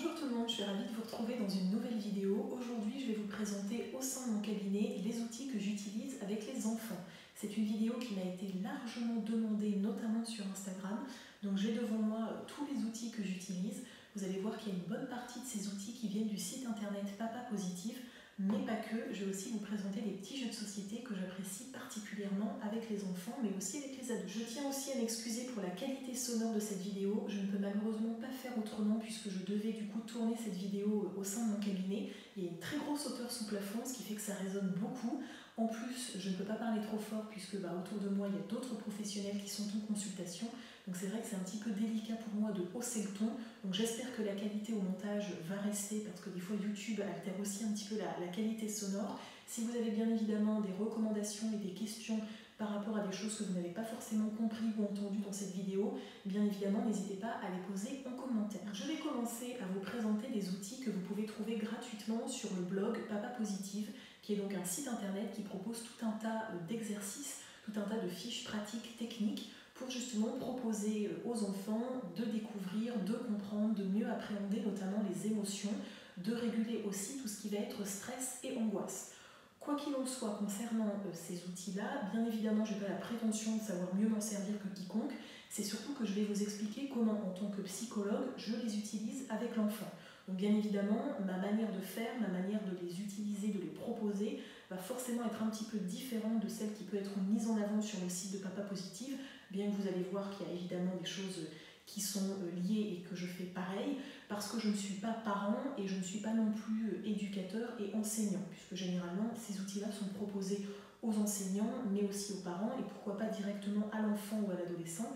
Bonjour tout le monde, je suis ravie de vous retrouver dans une nouvelle vidéo. Aujourd'hui, je vais vous présenter au sein de mon cabinet les outils que j'utilise avec les enfants. C'est une vidéo qui m'a été largement demandée, notamment sur Instagram. Donc j'ai devant moi tous les outils que j'utilise. Vous allez voir qu'il y a une bonne partie de ces outils qui viennent du site internet Papa Positif, mais pas que. Je vais aussi vous présenter des petits jeux de société que j'apprécie particulièrement avec les enfants, mais aussi avec les adultes. Je tiens aussi à m'excuser pour la qualité sonore de cette vidéo. Je ne peux malheureusement pas faire autrement puisque je devais du coup tourner cette vidéo au sein de mon cabinet. Il y a une très grosse hauteur sous plafond, ce qui fait que ça résonne beaucoup. En plus, je ne peux pas parler trop fort puisque autour de moi, il y a d'autres professionnels qui sont en consultation. Donc c'est vrai que c'est un petit peu délicat pour moi de hausser le ton. Donc j'espère que la qualité au montage va rester parce que des fois YouTube altère aussi un petit peu la qualité sonore. Si vous avez bien évidemment des recommandations et des questions par rapport à des choses que vous n'avez pas forcément compris ou entendues dans cette vidéo, bien évidemment n'hésitez pas à les poser en commentaire. Je vais commencer à vous présenter des outils que vous pouvez trouver gratuitement sur le blog Papa Positive, qui est donc un site internet qui propose tout un tas d'exercices, tout un tas de fiches pratiques techniques pour justement proposer aux enfants de découvrir, de comprendre, de mieux appréhender notamment les émotions, de réguler aussi tout ce qui va être stress et angoisse. Quoi qu'il en soit concernant ces outils-là, bien évidemment je n'ai pas la prétention de savoir mieux m'en servir que quiconque, c'est surtout que je vais vous expliquer comment en tant que psychologue je les utilise avec l'enfant. Donc bien évidemment, ma manière de faire, ma manière de les utiliser, de les proposer, va forcément être un petit peu différente de celle qui peut être mise en avant sur le site de Papa Positive, bien que vous allez voir qu'il y a évidemment des choses qui sont liées et que je fais pareil, parce que je ne suis pas parent et je ne suis pas non plus éducateur et enseignant, puisque généralement ces outils-là sont proposés aux enseignants, mais aussi aux parents, et pourquoi pas directement à l'enfant ou à l'adolescent.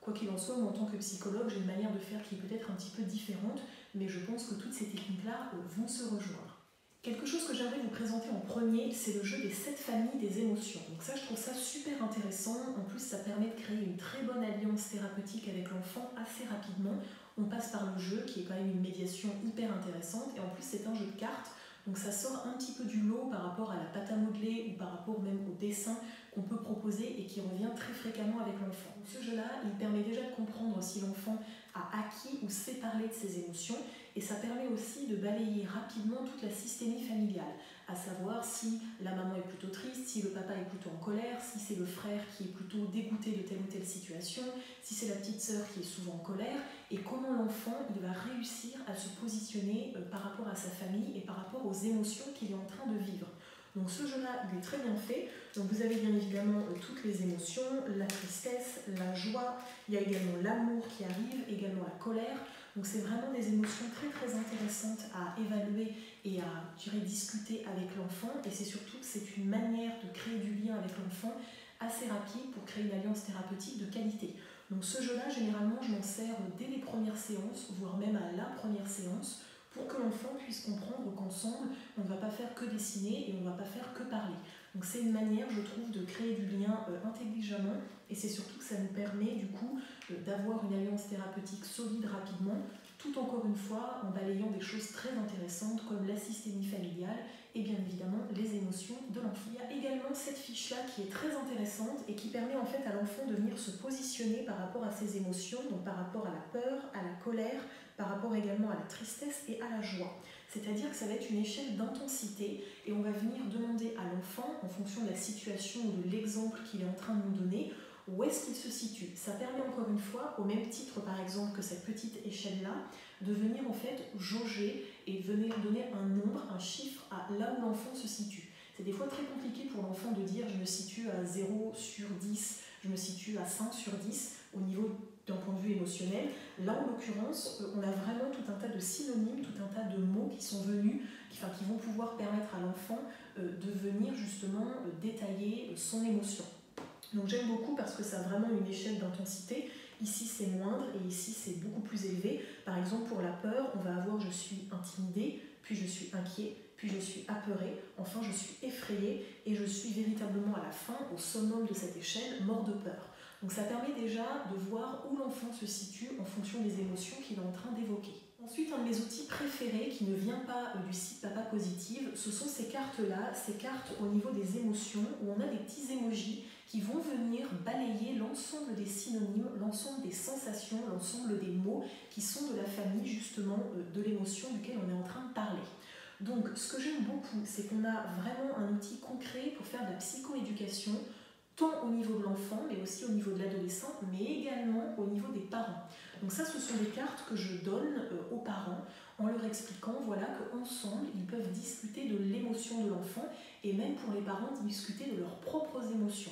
Quoi qu'il en soit, moi en tant que psychologue, j'ai une manière de faire qui est peut-être un petit peu différente, mais je pense que toutes ces techniques-là vont se rejoindre. Quelque chose que j'aimerais vous présenter en premier, c'est le jeu des 7 familles des émotions. Donc ça, je trouve ça super intéressant. En plus, ça permet de créer une très bonne alliance thérapeutique avec l'enfant assez rapidement. On passe par le jeu, qui est quand même une médiation hyper intéressante. Et en plus, c'est un jeu de cartes. Donc ça sort un petit peu du lot par rapport à la pâte à modeler ou par rapport même au dessin qu'on peut proposer et qui revient très fréquemment avec l'enfant. Ce jeu-là, il permet déjà de comprendre si l'enfant a acquis ou sait parler de ses émotions, et ça permet aussi de balayer rapidement toute la systémie familiale, à savoir si la maman est plutôt triste, si le papa est plutôt en colère, si c'est le frère qui est plutôt dégoûté de telle ou telle situation, si c'est la petite sœur qui est souvent en colère, et comment l'enfant il va réussir à se positionner par rapport à sa famille et par rapport aux émotions qu'il est en train de vivre. Donc ce jeu-là, il est très bien fait. Donc vous avez bien évidemment toutes les émotions, la tristesse, la joie, il y a également l'amour qui arrive, également la colère. Donc c'est vraiment des émotions très très intéressantes à évaluer et à discuter avec l'enfant. Et c'est surtout que c'est une manière de créer du lien avec l'enfant assez rapide pour créer une alliance thérapeutique de qualité. Donc ce jeu-là, généralement, je m'en sers dès les premières séances, voire même à la première séance, pour que l'enfant puisse comprendre qu'ensemble, on ne va pas faire que dessiner et on ne va pas faire que parler. Donc c'est une manière, je trouve, de créer du lien intelligemment, et c'est surtout que ça nous permet du coup d'avoir une alliance thérapeutique solide rapidement, tout encore une fois en balayant des choses très intéressantes comme la systémie familiale et bien évidemment les émotions de l'enfant. Il y a également cette fiche-là qui est très intéressante et qui permet en fait à l'enfant de venir se positionner par rapport à ses émotions, donc par rapport à la peur, à la colère, par rapport également à la tristesse et à la joie. C'est-à-dire que ça va être une échelle d'intensité et on va venir demander à l'enfant, en fonction de la situation ou de l'exemple qu'il est en train de nous donner, où est-ce qu'il se situe. Ça permet encore une fois, au même titre par exemple que cette petite échelle-là, de venir en fait jauger et venir donner un nombre, un chiffre à là où l'enfant se situe. C'est des fois très compliqué pour l'enfant de dire je me situe à 0 sur 10, je me situe à 5 sur 10 au niveau d'un point de vue émotionnel. Là en l'occurrence, on a vraiment tout un tas de synonymes, tout un tas de mots qui sont venus, qui vont pouvoir permettre à l'enfant de venir justement détailler son émotion. Donc j'aime beaucoup parce que ça a vraiment une échelle d'intensité. Ici c'est moindre et ici c'est beaucoup plus élevé. Par exemple pour la peur, on va avoir je suis intimidé, puis je suis inquiet, puis je suis apeuré, enfin je suis effrayé et je suis véritablement à la fin, au summum de cette échelle, mort de peur. Donc ça permet déjà de voir où l'enfant se situe en fonction des émotions qu'il est en train d'évoquer. Ensuite, un de mes outils préférés qui ne vient pas du site Papa Positive, ce sont ces cartes-là, ces cartes au niveau des émotions où on a des petits émojis qui vont venir balayer l'ensemble des synonymes, l'ensemble des sensations, l'ensemble des mots qui sont de la famille justement de l'émotion duquel on est en train de parler. Donc ce que j'aime beaucoup, c'est qu'on a vraiment un outil concret pour faire de la psychoéducation, tant au niveau de l'enfant, mais aussi au niveau de l'adolescent, mais également au niveau des parents. Donc ça, ce sont des cartes que je donne aux parents en leur expliquant voilà, qu'ensemble, ils peuvent discuter de l'émotion de l'enfant et même pour les parents, discuter de leurs propres émotions.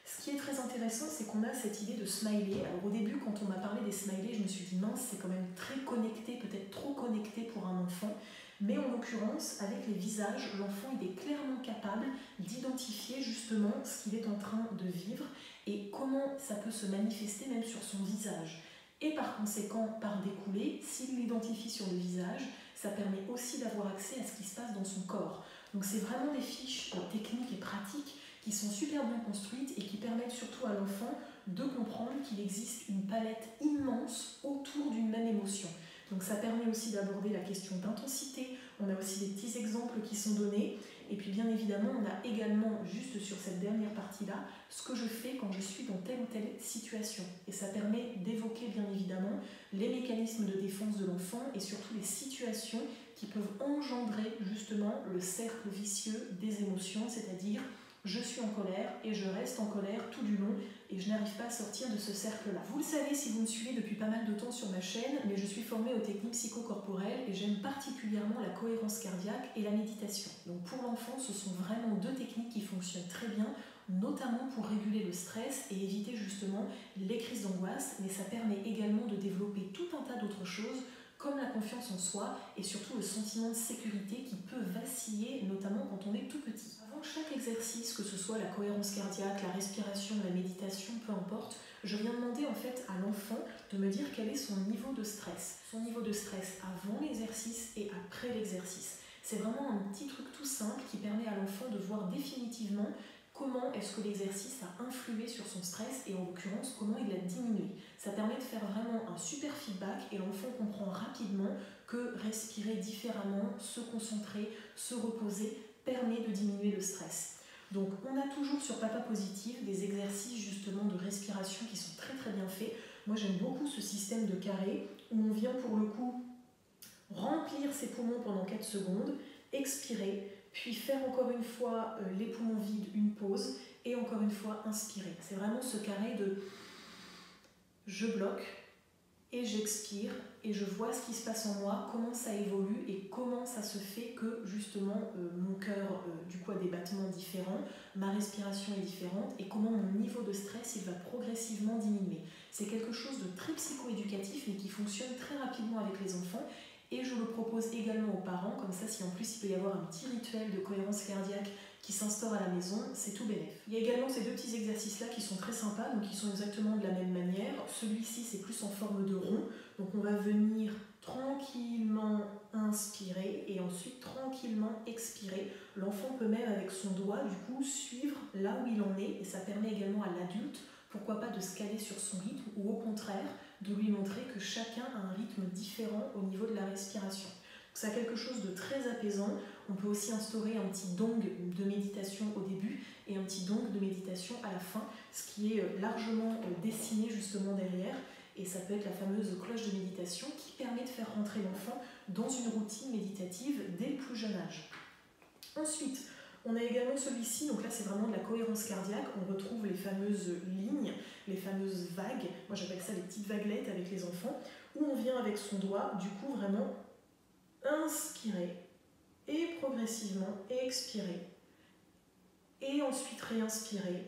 Ce qui est très intéressant, c'est qu'on a cette idée de smiley. Alors au début, quand on m'a parlé des smileys, je me suis dit mince, c'est quand même très connecté, peut-être trop connecté pour un enfant. Mais en l'occurrence, avec les visages, l'enfant il est clairement capable d'identifier justement ce qu'il est en train de vivre et comment ça peut se manifester même sur son visage. Et par conséquent, par découlé, s'il l'identifie sur le visage, ça permet aussi d'avoir accès à ce qui se passe dans son corps. Donc c'est vraiment des fiches techniques et pratiques qui sont super bien construites et qui permettent surtout à l'enfant de comprendre qu'il existe une palette immense autour d'une même émotion. Donc ça permet aussi d'aborder la question d'intensité, on a aussi des petits exemples qui sont donnés, et puis bien évidemment on a également, juste sur cette dernière partie-là, ce que je fais quand je suis dans telle ou telle situation. Et ça permet d'évoquer bien évidemment les mécanismes de défense de l'enfant et surtout les situations qui peuvent engendrer justement le cercle vicieux des émotions, c'est-à-dire je suis en colère et je reste en colère tout du long et je n'arrive pas à sortir de ce cercle-là. Vous le savez si vous me suivez depuis pas mal de temps sur ma chaîne, mais je suis formée aux techniques psychocorporelles et j'aime particulièrement la cohérence cardiaque et la méditation. Donc pour l'enfant, ce sont vraiment deux techniques qui fonctionnent très bien, notamment pour réguler le stress et éviter justement les crises d'angoisse, mais ça permet également de développer tout un tas d'autres choses comme la confiance en soi et surtout le sentiment de sécurité qui peut vaciller, notamment quand on est tout petit. Avant chaque exercice, que ce soit la cohérence cardiaque, la respiration, la méditation, peu importe, je viens demander en fait à l'enfant de me dire quel est son niveau de stress. Son niveau de stress avant l'exercice et après l'exercice. C'est vraiment un petit truc tout simple qui permet à l'enfant de voir définitivement comment est-ce que l'exercice a influé sur son stress et en l'occurrence comment il l'a diminué. Ça permet de faire vraiment un super feedback et l'enfant comprend rapidement que respirer différemment, se concentrer, se reposer permet de diminuer le stress. Donc on a toujours sur Papa Positif des exercices justement de respiration qui sont très très bien faits. Moi j'aime beaucoup ce système de carré où on vient pour le coup remplir ses poumons pendant 4 secondes, expirer, puis faire encore une fois les poumons vides, une pause, et encore une fois inspirer. C'est vraiment ce carré de je bloque et j'expire et je vois ce qui se passe en moi, comment ça évolue et comment ça se fait que justement mon cœur du coup a des battements différents, ma respiration est différente et comment mon niveau de stress il va progressivement diminuer. C'est quelque chose de très psychoéducatif mais qui fonctionne très rapidement avec les enfants. Et je le propose également aux parents, comme ça si en plus il peut y avoir un petit rituel de cohérence cardiaque qui s'instaure à la maison, c'est tout bénef. Il y a également ces deux petits exercices-là qui sont très sympas, donc qui sont exactement de la même manière. Celui-ci c'est plus en forme de rond, donc on va venir tranquillement inspirer et ensuite tranquillement expirer. L'enfant peut même avec son doigt du coup suivre là où il en est et ça permet également à l'adulte, pourquoi pas de se caler sur son rythme ou au contraire de lui montrer que chacun a un rythme différent au niveau de la respiration. Donc ça a quelque chose de très apaisant. On peut aussi instaurer un petit dong de méditation au début et un petit dong de méditation à la fin, ce qui est largement dessiné justement derrière. Et ça peut être la fameuse cloche de méditation qui permet de faire rentrer l'enfant dans une routine méditative dès le plus jeune âge. Ensuite, on a également celui-ci, donc là c'est vraiment de la cohérence cardiaque, on retrouve les fameuses lignes, les fameuses vagues, moi j'appelle ça les petites vaguelettes avec les enfants, où on vient avec son doigt, du coup vraiment inspirer, et progressivement expirer, et ensuite réinspirer,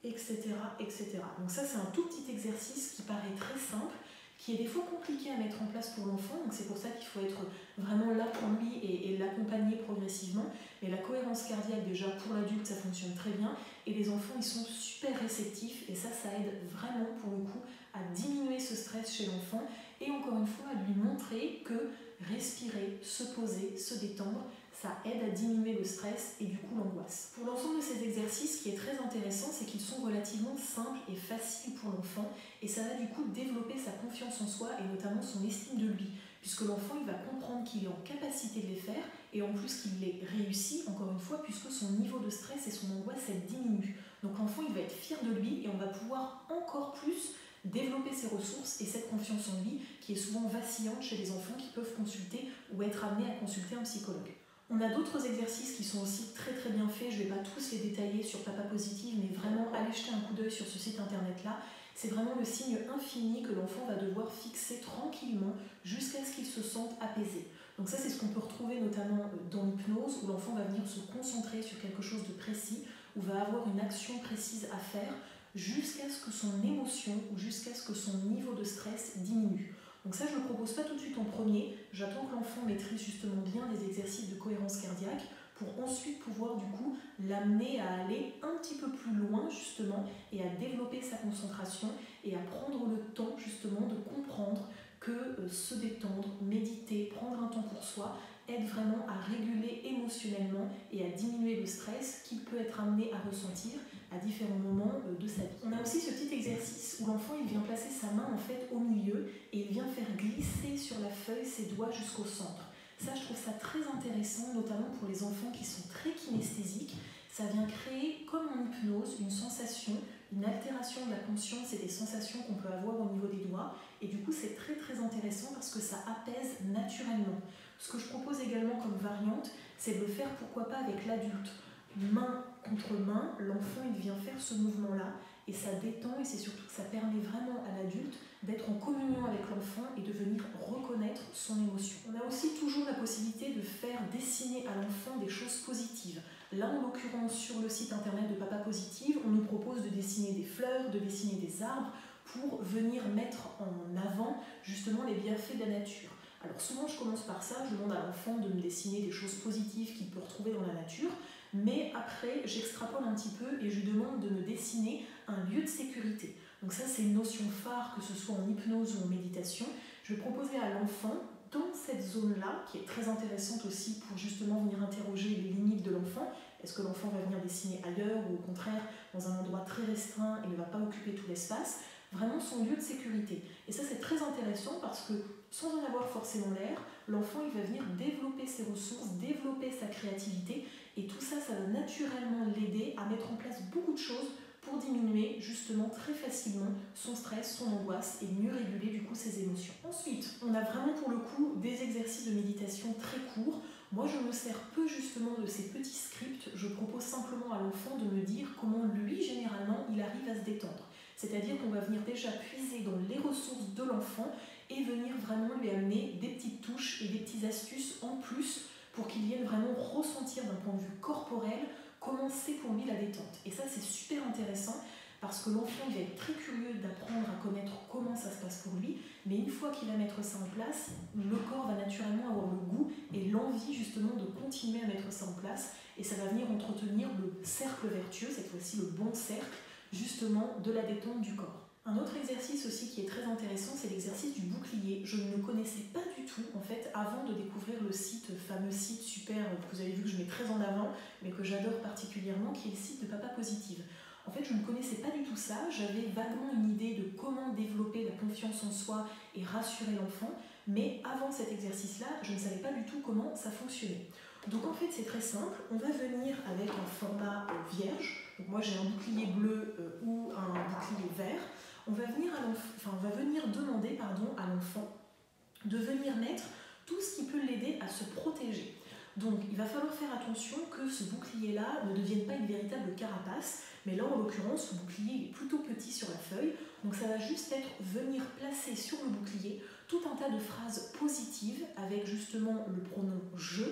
etc. etc. Donc ça c'est un tout petit exercice qui paraît très simple, qui est des fois compliqué à mettre en place pour l'enfant, donc c'est pour ça qu'il faut être vraiment là pour lui et l'accompagner progressivement. Mais la cohérence cardiaque déjà pour l'adulte ça fonctionne très bien et les enfants ils sont super réceptifs et ça aide vraiment pour le coup à diminuer ce stress chez l'enfant et encore une fois à lui montrer que respirer, se poser, se détendre, ça aide à diminuer le stress et du coup l'angoisse. Pour l'ensemble de ces exercices, ce qui est très intéressant, c'est qu'ils sont relativement simples et faciles pour l'enfant et ça va du coup développer sa confiance en soi et notamment son estime de lui, puisque l'enfant il va comprendre qu'il est en capacité de les faire et en plus qu'il les réussit, encore une fois, puisque son niveau de stress et son angoisse elle diminue. Donc l'enfant il va être fier de lui et on va pouvoir encore plus développer ses ressources et cette confiance en lui qui est souvent vacillante chez les enfants qui peuvent consulter ou être amenés à consulter un psychologue. On a d'autres exercices qui sont aussi très bien faits, je ne vais pas tous les détailler sur Papa Positive, mais vraiment allez jeter un coup d'œil sur ce site internet là. C'est vraiment le signe infini que l'enfant va devoir fixer tranquillement jusqu'à ce qu'il se sente apaisé. Donc ça c'est ce qu'on peut retrouver notamment dans l'hypnose où l'enfant va venir se concentrer sur quelque chose de précis, ou va avoir une action précise à faire jusqu'à ce que son émotion ou jusqu'à ce que son niveau de stress diminue. Donc ça je ne le propose pas tout de suite en premier, j'attends que l'enfant maîtrise justement bien les exercices de cohérence cardiaque pour ensuite pouvoir du coup l'amener à aller un petit peu plus loin justement et à développer sa concentration et à prendre le temps justement de comprendre que se détendre, méditer, prendre un temps pour soi aide vraiment à réguler émotionnellement et à diminuer le stress qu'il peut être amené à ressentir à différents moments de sa vie. On a aussi ce petit exercice où l'enfant il vient placer sa main en fait au milieu et il vient faire glisser sur la feuille ses doigts jusqu'au centre. Ça je trouve ça très intéressant, notamment pour les enfants qui sont très kinesthésiques. Ça vient créer, comme en hypnose, une sensation, une altération de la conscience et des sensations qu'on peut avoir au niveau des doigts. Et du coup, c'est très intéressant parce que ça apaise naturellement. Ce que je propose également comme variante, c'est de le faire, pourquoi pas, avec l'adulte. Main contre main, l'enfant il vient faire ce mouvement-là et ça détend et c'est surtout que ça permet vraiment à l'adulte d'être en communion avec l'enfant et de venir reconnaître son émotion. On a aussi toujours la possibilité de faire dessiner à l'enfant des choses positives. Là, en l'occurrence, sur le site internet de Papa Positive, on nous propose de dessiner des fleurs, de dessiner des arbres pour venir mettre en avant justement les bienfaits de la nature. Alors souvent, je commence par ça, je demande à l'enfant de me dessiner des choses positives qu'il peut retrouver dans la nature, mais après, j'extrapole un petit peu et je lui demande de me dessiner un lieu de sécurité. Donc ça, c'est une notion phare, que ce soit en hypnose ou en méditation. Je vais proposer à l'enfant, dans cette zone-là, qui est très intéressante aussi pour justement venir interroger les limites de l'enfant. Est-ce que l'enfant va venir dessiner ailleurs ou au contraire dans un endroit très restreint et ne va pas occuper tout l'espace? Vraiment son lieu de sécurité. Et ça, c'est très intéressant parce que sans en avoir forcément l'air, l'enfant il va venir développer ses ressources, développer sa créativité et tout ça, ça va naturellement l'aider à mettre en place beaucoup de choses pour diminuer justement très facilement son stress, son angoisse et mieux réguler du coup ses émotions. Ensuite, on a vraiment pour le coup des exercices de méditation très courts. Moi, je me sers peu justement de ces petits scripts. Je propose simplement à l'enfant de me dire comment lui, généralement, il arrive à se détendre. C'est-à-dire qu'on va venir déjà puiser dans les ressources de l'enfant et venir vraiment lui amener des petites touches et des petites astuces en plus pour qu'il vienne vraiment ressentir d'un point de vue corporel comment c'est pour lui la détente. Et ça, c'est super intéressant parce que l'enfant il va être très curieux d'apprendre à connaître comment ça se passe pour lui, mais une fois qu'il va mettre ça en place, le corps va naturellement avoir le goût et l'envie justement de continuer à mettre ça en place et ça va venir entretenir le cercle vertueux, cette fois-ci le bon cercle, justement de la détente du corps. Un autre exercice aussi qui est très intéressant, c'est l'exercice du bouclier. Je ne le connaissais pas du tout en fait avant de découvrir le site, fameux site super que vous avez vu que je mets très en avant, mais que j'adore particulièrement, qui est le site de Papa Positive. En fait, je ne connaissais pas du tout ça, j'avais vaguement une idée de comment développer la confiance en soi et rassurer l'enfant, mais avant cet exercice-là, je ne savais pas du tout comment ça fonctionnait. Donc en fait, c'est très simple, on va venir avec un format vierge, donc moi j'ai un bouclier bleu ou un bouclier vert. On va venir demander à l'enfant de venir mettre tout ce qui peut l'aider à se protéger. Donc il va falloir faire attention que ce bouclier-là ne devienne pas une véritable carapace, mais là en l'occurrence, le bouclier est plutôt petit sur la feuille, donc ça va juste être venir placer sur le bouclier tout un tas de phrases positives avec justement le pronom « je »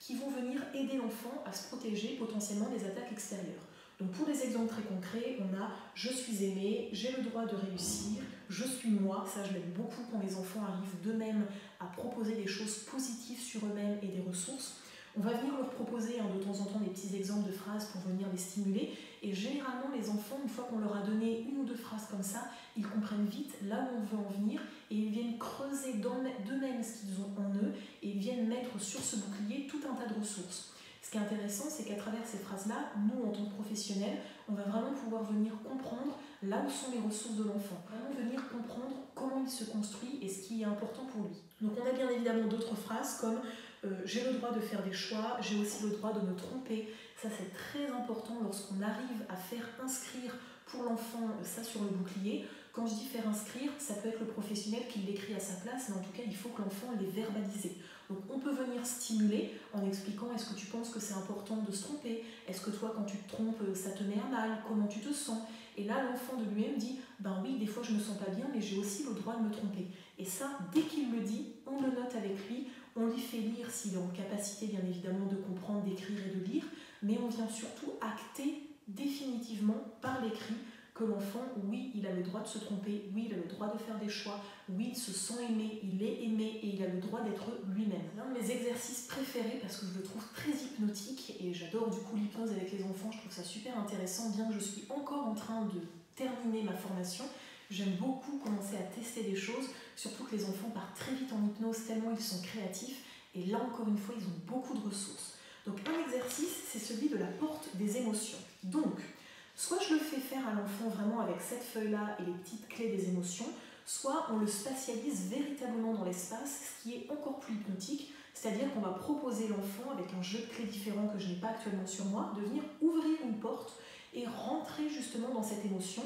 qui vont venir aider l'enfant à se protéger potentiellement des attaques extérieures. Donc pour des exemples très concrets, on a « je suis aimé »,« j'ai le droit de réussir »,« je suis moi », ça je l'aime beaucoup quand les enfants arrivent d'eux-mêmes à proposer des choses positives sur eux-mêmes et des ressources. On va venir leur proposer de temps en temps des petits exemples de phrases pour venir les stimuler et généralement les enfants, une fois qu'on leur a donné une ou deux phrases comme ça, ils comprennent vite là où on veut en venir et ils viennent creuser d'eux-mêmes ce qu'ils ont en eux et ils viennent mettre sur ce bouclier tout un tas de ressources. Ce qui est intéressant, c'est qu'à travers ces phrases-là, nous, en tant que professionnels, on va vraiment pouvoir venir comprendre là où sont les ressources de l'enfant, vraiment venir comprendre comment il se construit et ce qui est important pour lui. Donc on a bien évidemment d'autres phrases comme j'ai le droit de faire des choix, j'ai aussi le droit de me tromper. Ça c'est très important lorsqu'on arrive à faire inscrire pour l'enfant ça sur le bouclier. Quand je dis faire inscrire, ça peut être le professionnel qui l'écrit à sa place, mais en tout cas il faut que l'enfant l'ait verbalisé. Donc on peut venir stimuler en expliquant est-ce que tu penses que c'est important de se tromper, est-ce que toi quand tu te trompes ça te met à mal, comment tu te sens. Et là l'enfant de lui-même dit ben oui des fois je me sens pas bien mais j'ai aussi le droit de me tromper. Et ça dès qu'il le dit, on le note avec lui, on lui fait lire s'il est en capacité bien évidemment de comprendre, d'écrire et de lire, mais on vient surtout acter définitivement par l'écrit que l'enfant, oui, il a le droit de se tromper, oui, il a le droit de faire des choix, oui, il se sent aimé, il est aimé et il a le droit d'être lui-même. L'un de mes exercices préférés, parce que je le trouve très hypnotique et j'adore du coup l'hypnose avec les enfants, je trouve ça super intéressant, bien que je suis encore en train de terminer ma formation, j'aime beaucoup commencer à tester des choses, surtout que les enfants partent très vite en hypnose tellement ils sont créatifs et là encore une fois, ils ont beaucoup de ressources. Donc un exercice, c'est celui de la porte des émotions. Donc, soit je le fais faire à l'enfant vraiment avec cette feuille-là et les petites clés des émotions, soit on le spatialise véritablement dans l'espace, ce qui est encore plus hypnotique, c'est-à-dire qu'on va proposer l'enfant avec un jeu de clés différent que je n'ai pas actuellement sur moi, de venir ouvrir une porte et rentrer justement dans cette émotion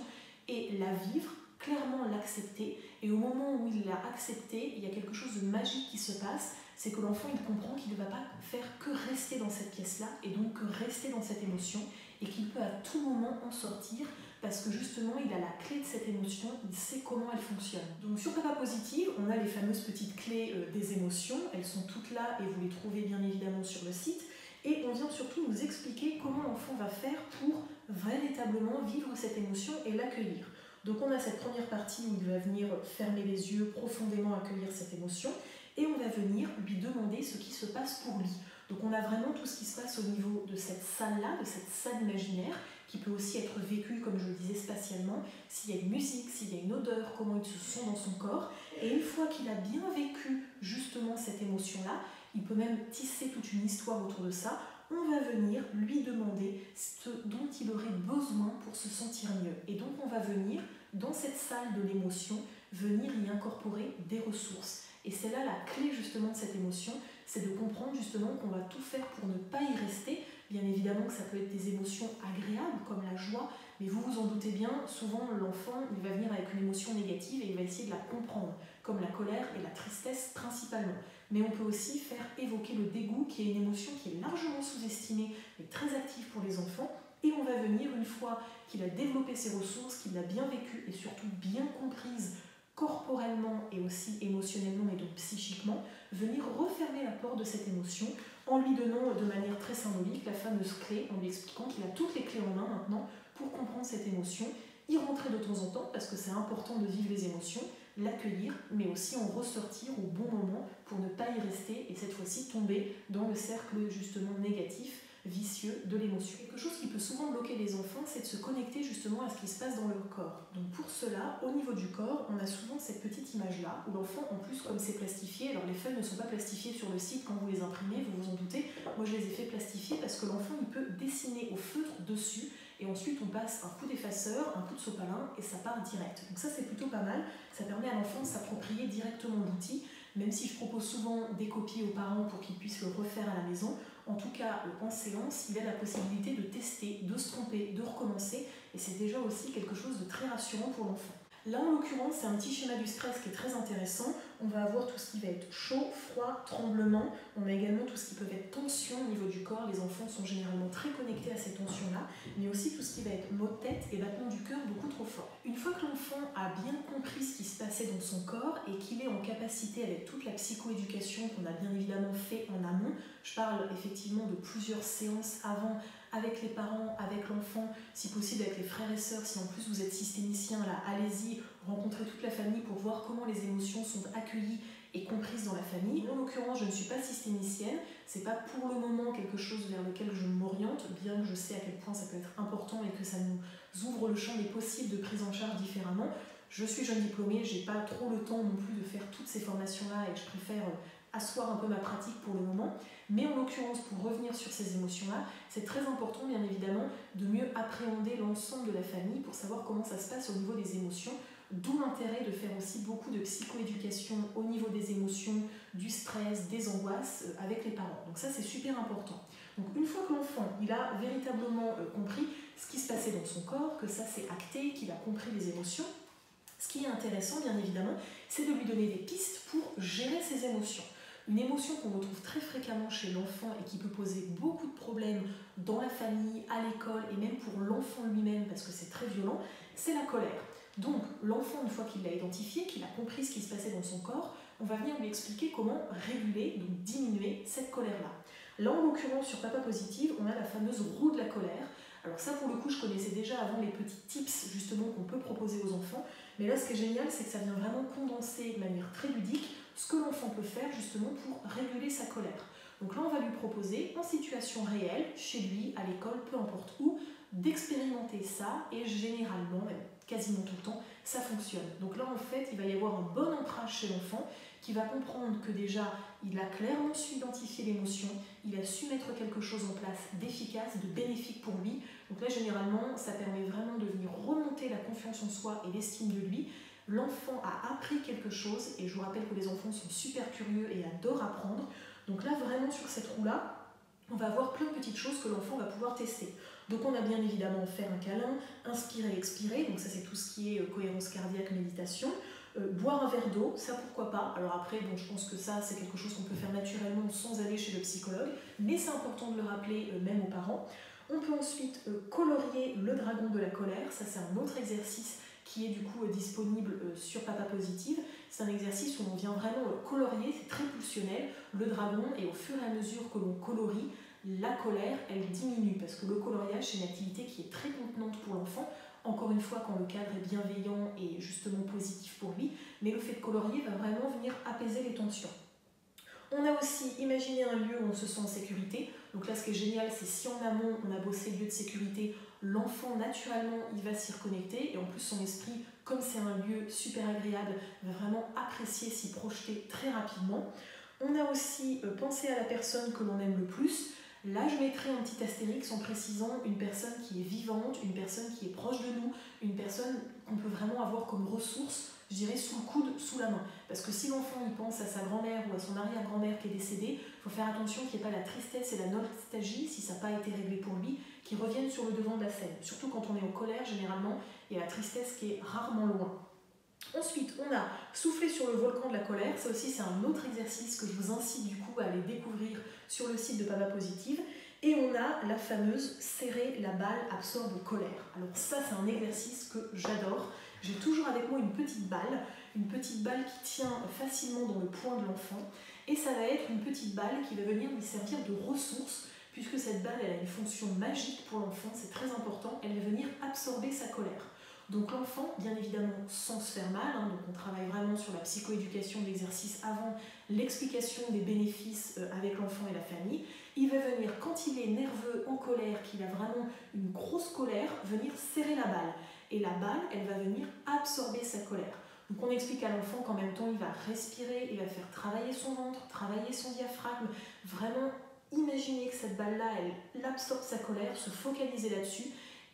et la vivre, clairement l'accepter. Et au moment où il l'a accepté, il y a quelque chose de magique qui se passe, c'est que l'enfant il comprend qu'il ne va pas faire que rester dans cette pièce-là et donc que rester dans cette émotion et qu'il peut à tout moment en sortir parce que justement il a la clé de cette émotion, il sait comment elle fonctionne. Donc sur Papa Positive, on a les fameuses petites clés des émotions, elles sont toutes là et vous les trouvez bien évidemment sur le site et on vient surtout nous expliquer comment l'enfant va faire pour véritablement vivre cette émotion et l'accueillir. Donc on a cette première partie où il va venir fermer les yeux, profondément accueillir cette émotion et on va venir lui demander ce qui se passe pour lui. Donc on a vraiment tout ce qui se passe au niveau de cette salle-là, de cette salle imaginaire, qui peut aussi être vécue, comme je le disais, spatialement, s'il y a une musique, s'il y a une odeur, comment il se sent dans son corps. Et une fois qu'il a bien vécu justement cette émotion-là, il peut même tisser toute une histoire autour de ça, on va venir lui demander ce dont il aurait besoin pour se sentir mieux. Et donc on va venir, dans cette salle de l'émotion, venir y incorporer des ressources. Et c'est là la clé justement de cette émotion, c'est de comprendre justement qu'on va tout faire pour ne pas y rester. Bien évidemment que ça peut être des émotions agréables comme la joie, mais vous vous en doutez bien, souvent l'enfant il va venir avec une émotion négative et il va essayer de la comprendre, comme la colère et la tristesse principalement. Mais on peut aussi faire évoquer le dégoût, qui est une émotion qui est largement sous-estimée mais très active pour les enfants. Et on va venir, une fois qu'il a développé ses ressources, qu'il l'a bien vécu et surtout bien comprise, corporellement et aussi émotionnellement et donc psychiquement, venir refermer la porte de cette émotion en lui donnant de manière très symbolique la fameuse clé, en lui expliquant qu'il a toutes les clés en main maintenant pour comprendre cette émotion, y rentrer de temps en temps parce que c'est important de vivre les émotions, l'accueillir, mais aussi en ressortir au bon moment pour ne pas y rester et cette fois-ci tomber dans le cercle justement négatif, vicieux de l'émotion. Quelque chose qui peut souvent bloquer les enfants, c'est de se connecter justement à ce qui se passe dans leur corps. Donc pour cela, au niveau du corps, on a souvent cette petite image-là, où l'enfant, en plus, comme c'est plastifié, alors les feuilles ne sont pas plastifiées sur le site quand vous les imprimez, vous vous en doutez, moi je les ai fait plastifier parce que l'enfant, il peut dessiner au feutre dessus, et ensuite on passe un coup d'effaceur, un coup de sopalin, et ça part direct. Donc ça c'est plutôt pas mal, ça permet à l'enfant de s'approprier directement l'outil, même si je propose souvent des copies aux parents pour qu'ils puissent le refaire à la maison. En tout cas, en séance, il a la possibilité de tester, de se tromper, de recommencer, et c'est déjà aussi quelque chose de très rassurant pour l'enfant. Là, en l'occurrence, c'est un petit schéma du stress qui est très intéressant. On va avoir tout ce qui va être chaud, froid, tremblement. On a également tout ce qui peut être tension au niveau du corps. Les enfants sont généralement très connectés à ces tensions-là, mais aussi tout ce qui va être maux de tête et battement du cœur beaucoup trop fort. Une fois que l'enfant a bien compris ce qui se passait dans son corps et qu'il est en capacité, avec toute la psychoéducation qu'on a bien évidemment fait en amont, je parle effectivement de plusieurs séances avant, avec les parents, avec l'enfant, si possible avec les frères et sœurs, si en plus vous êtes systémicien, là, allez-y, rencontrez toute la famille pour voir comment les émotions sont accueillies et comprises dans la famille. En l'occurrence, je ne suis pas systémicienne, c'est pas pour le moment quelque chose vers lequel je m'oriente, bien que je sais à quel point ça peut être important et que ça nous ouvre le champ des possibles de prise en charge différemment. Je suis jeune diplômée, j'ai pas trop le temps non plus de faire toutes ces formations-là et je préfère asseoir un peu ma pratique pour le moment. Mais en l'occurrence, pour revenir sur ces émotions-là, c'est très important, bien évidemment, de mieux appréhender l'ensemble de la famille pour savoir comment ça se passe au niveau des émotions. d'où l'intérêt de faire aussi beaucoup de psychoéducation au niveau des émotions, du stress, des angoisses avec les parents. Donc ça c'est super important. Donc une fois que l'enfant il a véritablement compris ce qui se passait dans son corps, que ça c'est acté, qu'il a compris les émotions, ce qui est intéressant bien évidemment, c'est de lui donner des pistes pour gérer ses émotions. Une émotion qu'on retrouve très fréquemment chez l'enfant et qui peut poser beaucoup de problèmes dans la famille, à l'école et même pour l'enfant lui-même parce que c'est très violent, c'est la colère. Donc l'enfant, une fois qu'il l'a identifié, qu'il a compris ce qui se passait dans son corps, on va venir lui expliquer comment réguler, donc diminuer cette colère-là. Là en l'occurrence sur Papa Positive, on a la fameuse roue de la colère. Alors ça pour le coup je connaissais déjà avant les petits tips justement qu'on peut proposer aux enfants, mais là ce qui est génial c'est que ça vient vraiment condenser de manière très ludique ce que l'enfant peut faire justement pour réguler sa colère. Donc là on va lui proposer en situation réelle, chez lui, à l'école, peu importe où, d'expérimenter ça et généralement, même quasiment tout le temps, ça fonctionne. Donc là en fait il va y avoir un bon ancrage chez l'enfant qui va comprendre que déjà il a clairement su identifier l'émotion, il a su mettre quelque chose en place d'efficace, de bénéfique pour lui. Donc là généralement ça permet vraiment de venir remonter la confiance en soi et l'estime de lui. L'enfant a appris quelque chose et je vous rappelle que les enfants sont super curieux et adorent apprendre. Donc là vraiment sur cette roue-là, on va avoir plein de petites choses que l'enfant va pouvoir tester. Donc on a bien évidemment faire un câlin, inspirer, expirer, donc ça c'est tout ce qui est cohérence cardiaque, méditation. Boire un verre d'eau, ça pourquoi pas. Alors après, bon, je pense que ça c'est quelque chose qu'on peut faire naturellement sans aller chez le psychologue, mais c'est important de le rappeler même aux parents. On peut ensuite colorier le dragon de la colère, ça c'est un autre exercice qui est du coup disponible sur Papa Positive. C'est un exercice où on vient vraiment colorier, c'est très pulsionnel, le dragon, et au fur et à mesure que l'on colorie, la colère, elle diminue, parce que le coloriage, c'est une activité qui est très contenante pour l'enfant, encore une fois quand le cadre est bienveillant et justement positif pour lui, mais le fait de colorier va vraiment venir apaiser les tensions. On a aussi imaginé un lieu où on se sent en sécurité. Donc là, ce qui est génial, c'est si en amont, on a bossé le lieu de sécurité, l'enfant, naturellement, il va s'y reconnecter. Et en plus, son esprit, comme c'est un lieu super agréable, va vraiment apprécier, s'y projeter très rapidement. On a aussi pensé à la personne que l'on aime le plus. Là, je mettrai un petit astérix en précisant une personne qui est vivante, une personne qui est proche de nous, une personne qu'on peut vraiment avoir comme ressource, je dirais sous le coude, sous la main. Parce que si l'enfant il pense à sa grand-mère ou à son arrière-grand-mère qui est décédée, il faut faire attention qu'il n'y ait pas la tristesse et la nostalgie, si ça n'a pas été réglé pour lui, qui reviennent sur le devant de la scène. Surtout quand on est en colère, généralement, il y a la tristesse qui est rarement loin. Ensuite, on a soufflé sur le volcan de la colère. Ça aussi, c'est un autre exercice que je vous incite du coup à aller découvrir sur le site de Papa Positive. Et on a la fameuse serrer la balle absorbe colère. Alors ça, c'est un exercice que j'adore. J'ai toujours avec moi une petite balle qui tient facilement dans le poing de l'enfant. Et ça va être une petite balle qui va venir lui servir de ressource, puisque cette balle, elle a une fonction magique pour l'enfant, c'est très important. Elle va venir absorber sa colère. Donc l'enfant, bien évidemment, sans se faire mal, donc on travaille vraiment sur la psychoéducation de l'exercice avant l'explication des bénéfices avec l'enfant et la famille. Il va venir, quand il est nerveux, en colère, qu'il a vraiment une grosse colère, venir serrer la balle. Et la balle, elle va venir absorber sa colère. Donc on explique à l'enfant qu'en même temps, il va respirer, il va faire travailler son ventre, travailler son diaphragme, vraiment imaginer que cette balle-là, elle absorbe sa colère, se focaliser là-dessus.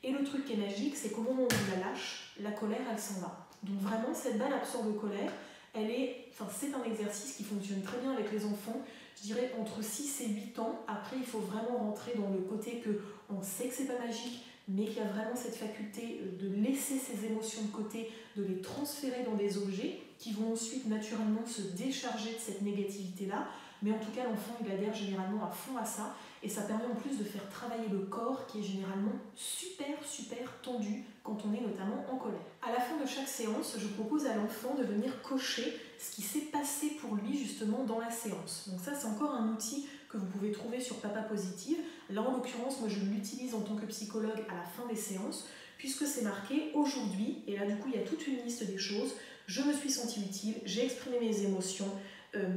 Et le truc qui est magique, c'est qu'au moment où on la lâche, la colère, elle s'en va. Donc vraiment, cette balle absorbe colère, c'est un exercice qui fonctionne très bien avec les enfants, je dirais entre 6 et 8 ans. Après, il faut vraiment rentrer dans le côté qu'on sait que c'est pas magique, mais qu'il y a vraiment cette faculté de laisser ses émotions de côté, de les transférer dans des objets qui vont ensuite naturellement se décharger de cette négativité-là. Mais en tout cas, l'enfant, il adhère généralement à fond à ça. Et ça permet en plus de faire travailler le corps qui est généralement super tendu quand on est notamment en colère. À la fin de chaque séance, je propose à l'enfant de venir cocher ce qui s'est passé pour lui justement dans la séance. Donc ça, c'est encore un outil que vous pouvez trouver sur Papa Positive. Là, en l'occurrence, moi, je l'utilise en tant que psychologue à la fin des séances, puisque c'est marqué aujourd'hui, et là, du coup, il y a toute une liste des choses. Je me suis sentie utile, j'ai exprimé mes émotions,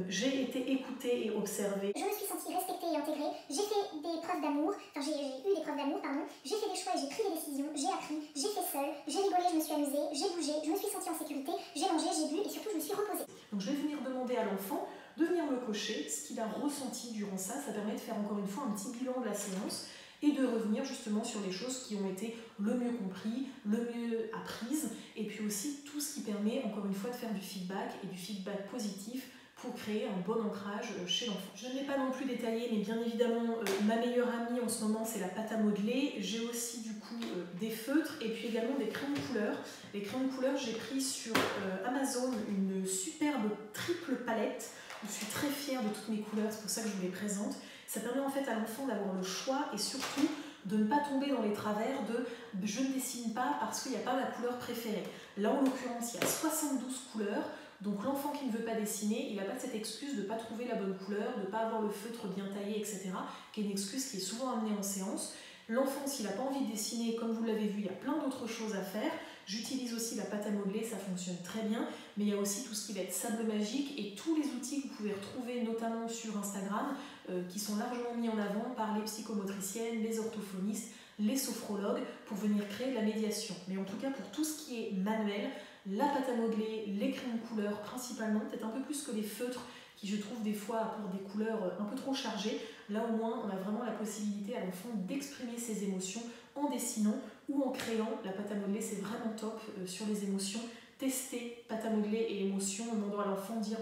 j'ai été écoutée et observée. Je me suis sentie respectée et intégrée, j'ai fait des preuves d'amour, j'ai eu des preuves d'amour, j'ai fait des choix et j'ai pris des décisions, j'ai appris, j'ai fait seule, j'ai rigolé, je me suis amusée, j'ai bougé, je me suis sentie en sécurité, j'ai mangé, j'ai bu et surtout je me suis reposée. Donc je vais venir demander à l'enfant de venir me cocher ce qu'il a ressenti durant ça. Ça permet de faire encore une fois un petit bilan de la séance. et de revenir justement sur les choses qui ont été le mieux compris, le mieux apprises, et puis aussi tout ce qui permet encore une fois de faire du feedback et du feedback positif pour créer un bon ancrage chez l'enfant. Je n'ai pas non plus détaillé, mais bien évidemment, ma meilleure amie en ce moment, c'est la pâte à modeler. J'ai aussi du coup des feutres et puis également des crayons de couleur. Les crayons de couleur, j'ai pris sur Amazon une superbe triple palette. Je suis très fière de toutes mes couleurs, c'est pour ça que je vous les présente. Ça permet en fait à l'enfant d'avoir le choix et surtout de ne pas tomber dans les travers de « je ne dessine pas parce qu'il n'y a pas ma couleur préférée ». Là, en l'occurrence, il y a 72 couleurs. Donc l'enfant qui ne veut pas dessiner, il n'a pas cette excuse de ne pas trouver la bonne couleur, de ne pas avoir le feutre bien taillé, etc. Qui est une excuse qui est souvent amenée en séance. L'enfant, s'il n'a pas envie de dessiner, comme vous l'avez vu, il y a plein d'autres choses à faire. J'utilise aussi la pâte à modeler, ça fonctionne très bien. Mais il y a aussi tout ce qui va être sable magique et tous les outils que vous pouvez retrouver, notamment sur Instagram, qui sont largement mis en avant par les psychomotriciennes, les orthophonistes, les sophrologues, pour venir créer de la médiation. Mais en tout cas, pour tout ce qui est manuel, la pâte à modeler, les crayons de couleur principalement, peut-être un peu plus que les feutres qui je trouve des fois apportent des couleurs un peu trop chargées. Là au moins on a vraiment la possibilité à l'enfant d'exprimer ses émotions en dessinant ou en créant. La pâte à modeler c'est vraiment top sur les émotions. Tester pâte à modeler et émotions en demandant à l'enfant de dire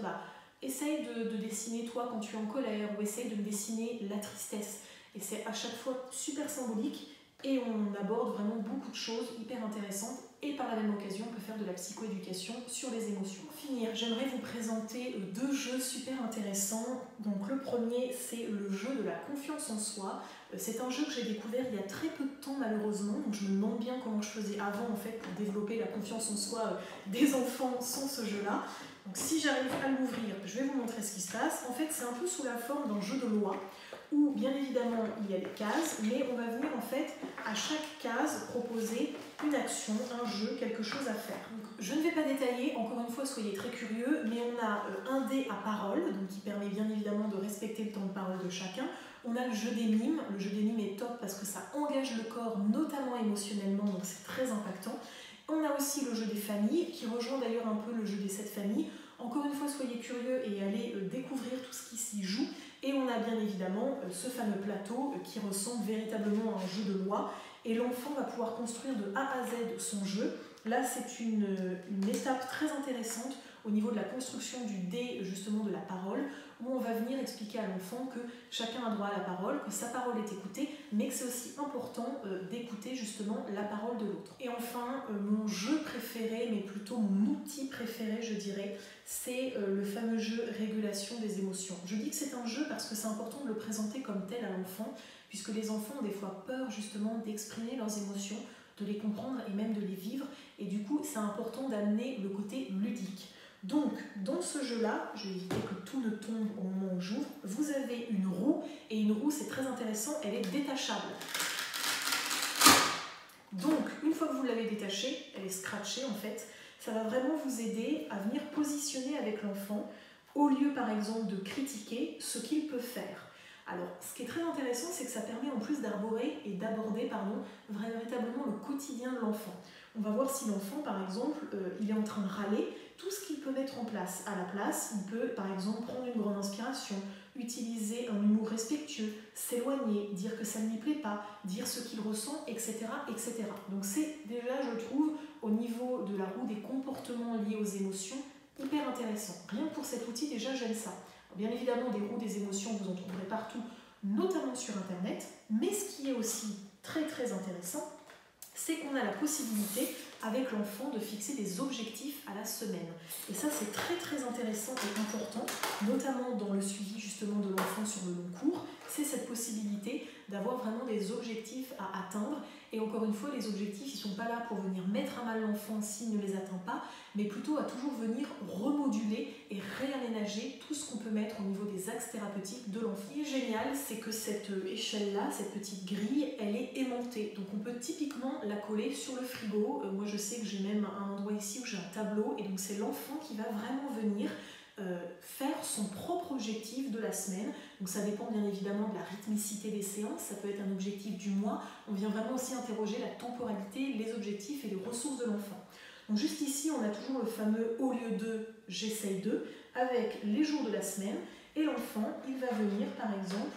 essaye de dessiner toi quand tu es en colère ou essaye de me dessiner la tristesse. Et c'est à chaque fois super symbolique et on aborde vraiment beaucoup de choses hyper intéressantes. Et par la même occasion, on peut faire de la psychoéducation sur les émotions. Pour finir, j'aimerais vous présenter deux jeux super intéressants. Donc le premier, c'est le jeu de la confiance en soi. C'est un jeu que j'ai découvert il y a très peu de temps malheureusement, donc je me demande bien comment je faisais avant en fait pour développer la confiance en soi des enfants sans ce jeu-là. Donc si j'arrive à l'ouvrir, je vais vous montrer ce qui se passe. En fait, c'est un peu sous la forme d'un jeu de loi où bien évidemment il y a des cases, mais on va venir en fait à chaque case proposer une action, un jeu, quelque chose à faire. Donc, je ne vais pas détailler, encore une fois soyez très curieux, mais on a un dé à parole, donc qui permet bien évidemment de respecter le temps de parole de chacun. On a le jeu des mimes, le jeu des mimes est top parce que ça engage le corps, notamment émotionnellement, donc c'est très impactant. On a aussi le jeu des familles, qui rejoint d'ailleurs un peu le jeu des 7 familles. Encore une fois, soyez curieux et allez découvrir tout ce qui s'y joue. Et on a bien évidemment ce fameux plateau qui ressemble véritablement à un jeu de loi. Et l'enfant va pouvoir construire de A à Z son jeu. Là, c'est une étape très intéressante au niveau de la construction du dé, justement de la parole, où on va venir expliquer à l'enfant que chacun a droit à la parole, que sa parole est écoutée, mais que c'est aussi important d'écouter justement la parole de l'autre. Et enfin, mon jeu préféré, mais plutôt mon outil préféré, je dirais, c'est le fameux jeu régulation des émotions. Je dis que c'est un jeu parce que c'est important de le présenter comme tel à l'enfant, puisque les enfants ont des fois peur justement d'exprimer leurs émotions, de les comprendre et même de les vivre, et du coup c'est important d'amener le côté ludique. Donc, dans ce jeu-là, je vais éviter que tout ne tombe au moment où j'ouvre, vous avez une roue, et une roue, c'est très intéressant, elle est détachable. Donc, une fois que vous l'avez détachée, elle est scratchée en fait, ça va vraiment vous aider à venir positionner avec l'enfant, au lieu par exemple de critiquer ce qu'il peut faire. Alors, ce qui est très intéressant, c'est que ça permet en plus d'arborer et d'aborder véritablement le quotidien de l'enfant. On va voir si l'enfant, par exemple, il est en train de râler, tout ce qu'il peut mettre en place. À la place, il peut, par exemple, prendre une grande inspiration, utiliser un humour respectueux, s'éloigner, dire que ça ne lui plaît pas, dire ce qu'il ressent, etc., etc. Donc c'est déjà, je trouve, au niveau de la roue des comportements liés aux émotions, hyper intéressant. Rien que pour cet outil, déjà, j'aime ça. Bien évidemment, des roues des émotions, vous en trouverez partout, notamment sur Internet. Mais ce qui est aussi très très intéressant, c'est qu'on a la possibilité, avec l'enfant, de fixer des objectifs à la semaine. Et ça, c'est très très intéressant et important, notamment dans le suivi justement de l'enfant sur le long cours. C'est cette possibilité d'avoir vraiment des objectifs à atteindre. Et encore une fois, les objectifs, ils ne sont pas là pour venir mettre à mal l'enfant s'il ne les atteint pas, mais plutôt à toujours venir remoduler et réaménager tout ce qu'on peut mettre au niveau des axes thérapeutiques de l'enfant. Ce qui est génial, c'est que cette échelle-là, cette petite grille, elle est aimantée. Donc on peut typiquement la coller sur le frigo. Moi je sais que j'ai même un endroit ici où j'ai un tableau, et donc c'est l'enfant qui va vraiment venir faire son propre objectif de la semaine. Donc ça dépend bien évidemment de la rythmicité des séances, ça peut être un objectif du mois. On vient vraiment aussi interroger la temporalité, les objectifs et les ressources de l'enfant. Donc juste ici, on a toujours le fameux au lieu de, j'essaye de, avec les jours de la semaine, et l'enfant, il va venir par exemple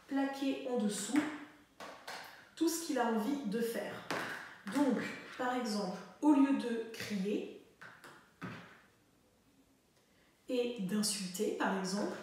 plaquer en dessous tout ce qu'il a envie de faire. Donc, par exemple, au lieu de crier et d'insulter, par exemple,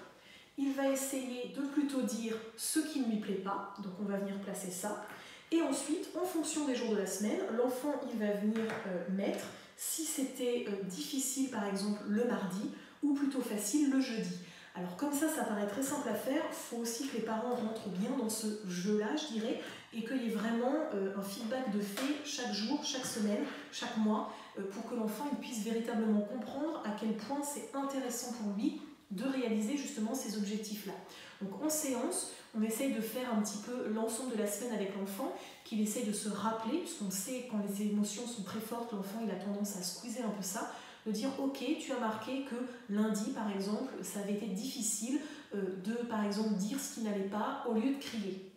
il va essayer de plutôt dire ce qui ne lui plaît pas, donc on va venir placer ça. Et ensuite, en fonction des jours de la semaine, l'enfant il va venir mettre si c'était difficile par exemple le mardi ou plutôt facile le jeudi. Alors comme ça paraît très simple à faire, il faut aussi que les parents rentrent bien dans ce jeu-là, je dirais, et qu'il y ait vraiment un feedback de fait chaque jour, chaque semaine, chaque mois, pour que l'enfant puisse véritablement comprendre à quel point c'est intéressant pour lui de réaliser justement ces objectifs-là. Donc en séance, on essaye de faire un petit peu l'ensemble de la semaine avec l'enfant, qu'il essaye de se rappeler, puisqu'on sait quand les émotions sont très fortes, l'enfant il a tendance à squeezer un peu ça, de dire ok, tu as marqué que lundi par exemple, ça avait été difficile de par exemple dire ce qui n'allait pas au lieu de crier.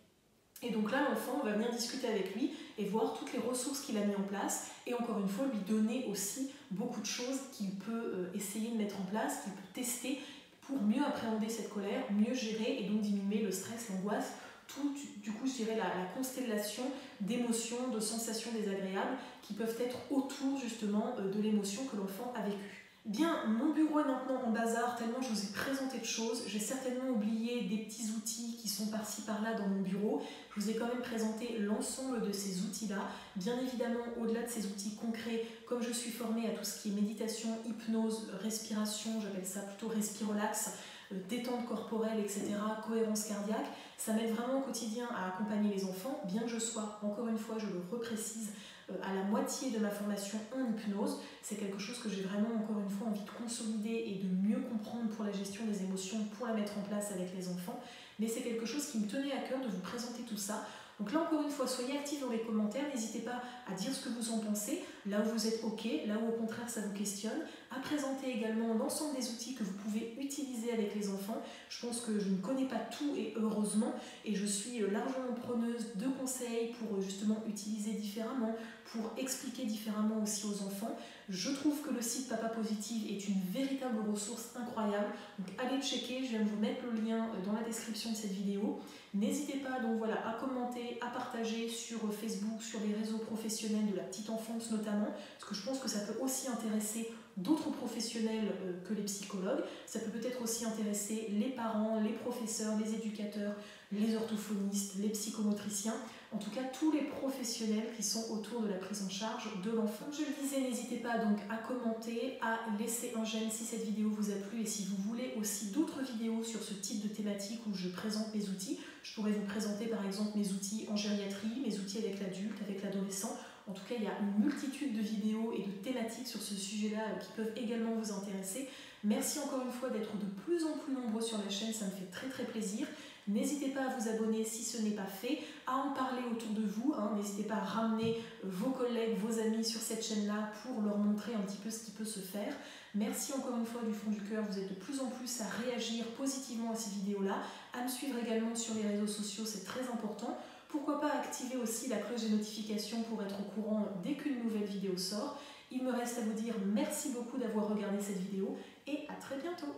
Et donc là, l'enfant, on va venir discuter avec lui et voir toutes les ressources qu'il a mis en place et encore une fois, lui donner aussi beaucoup de choses qu'il peut essayer de mettre en place, qu'il peut tester pour mieux appréhender cette colère, mieux gérer et donc diminuer le stress, l'angoisse, tout, du coup, je dirais la constellation d'émotions, de sensations désagréables qui peuvent être autour justement de l'émotion que l'enfant a vécue. Bien, mon bureau est maintenant en bazar tellement je vous ai présenté de choses. J'ai certainement oublié des petits outils qui sont par-ci par-là dans mon bureau. Je vous ai quand même présenté l'ensemble de ces outils-là. Bien évidemment, au-delà de ces outils concrets, comme je suis formée à tout ce qui est méditation, hypnose, respiration, j'appelle ça plutôt respirelax, détente corporelle, etc., cohérence cardiaque, ça m'aide vraiment au quotidien à accompagner les enfants, bien que je sois, encore une fois, je le reprécise, à la moitié de ma formation en hypnose. C'est quelque chose que j'ai vraiment encore une fois envie de consolider et de mieux comprendre pour la gestion des émotions, pour la mettre en place avec les enfants. Mais c'est quelque chose qui me tenait à cœur de vous présenter tout ça. Donc là encore une fois, soyez actifs dans les commentaires, n'hésitez pas à dire ce que vous en pensez, là où vous êtes ok, là où au contraire ça vous questionne, à présenter également l'ensemble des outils que vous pouvez utiliser avec les enfants. Je pense que je ne connais pas tout et heureusement, et je suis largement preneuse de conseils pour justement utiliser différemment, pour expliquer différemment aussi aux enfants. Je trouve que le site Papa Positive est une véritable ressource incroyable, donc allez checker, je viens de vous mettre le lien dans la description de cette vidéo. N'hésitez pas donc voilà, à commenter, à partager sur Facebook, sur les réseaux professionnels de la petite enfance notamment, parce que je pense que ça peut aussi intéresser d'autres professionnels que les psychologues. Ça peut peut-être aussi intéresser les parents, les professeurs, les éducateurs, les orthophonistes, les psychomotriciens, en tout cas tous les professionnels qui sont autour de la prise en charge de l'enfant. Je le disais, n'hésitez pas donc à commenter, à laisser un j'aime si cette vidéo vous a plu et si vous voulez aussi d'autres vidéos sur ce type de thématique où je présente mes outils. Je pourrais vous présenter par exemple mes outils en gériatrie, mes outils avec l'adulte, avec l'adolescent. En tout cas, il y a une multitude de vidéos et de thématiques sur ce sujet-là qui peuvent également vous intéresser. Merci encore une fois d'être de plus en plus nombreux sur la chaîne, ça me fait très très plaisir. N'hésitez pas à vous abonner si ce n'est pas fait, à en parler autour de vous. N'hésitez pas à ramener vos collègues, vos amis sur cette chaîne-là pour leur montrer un petit peu ce qui peut se faire. Merci encore une fois du fond du cœur, vous êtes de plus en plus à réagir positivement à ces vidéos-là, à me suivre également sur les réseaux sociaux, c'est très important. Pourquoi pas activer aussi la cloche des notifications pour être au courant dès qu'une nouvelle vidéo sort. Il me reste à vous dire merci beaucoup d'avoir regardé cette vidéo et à très bientôt.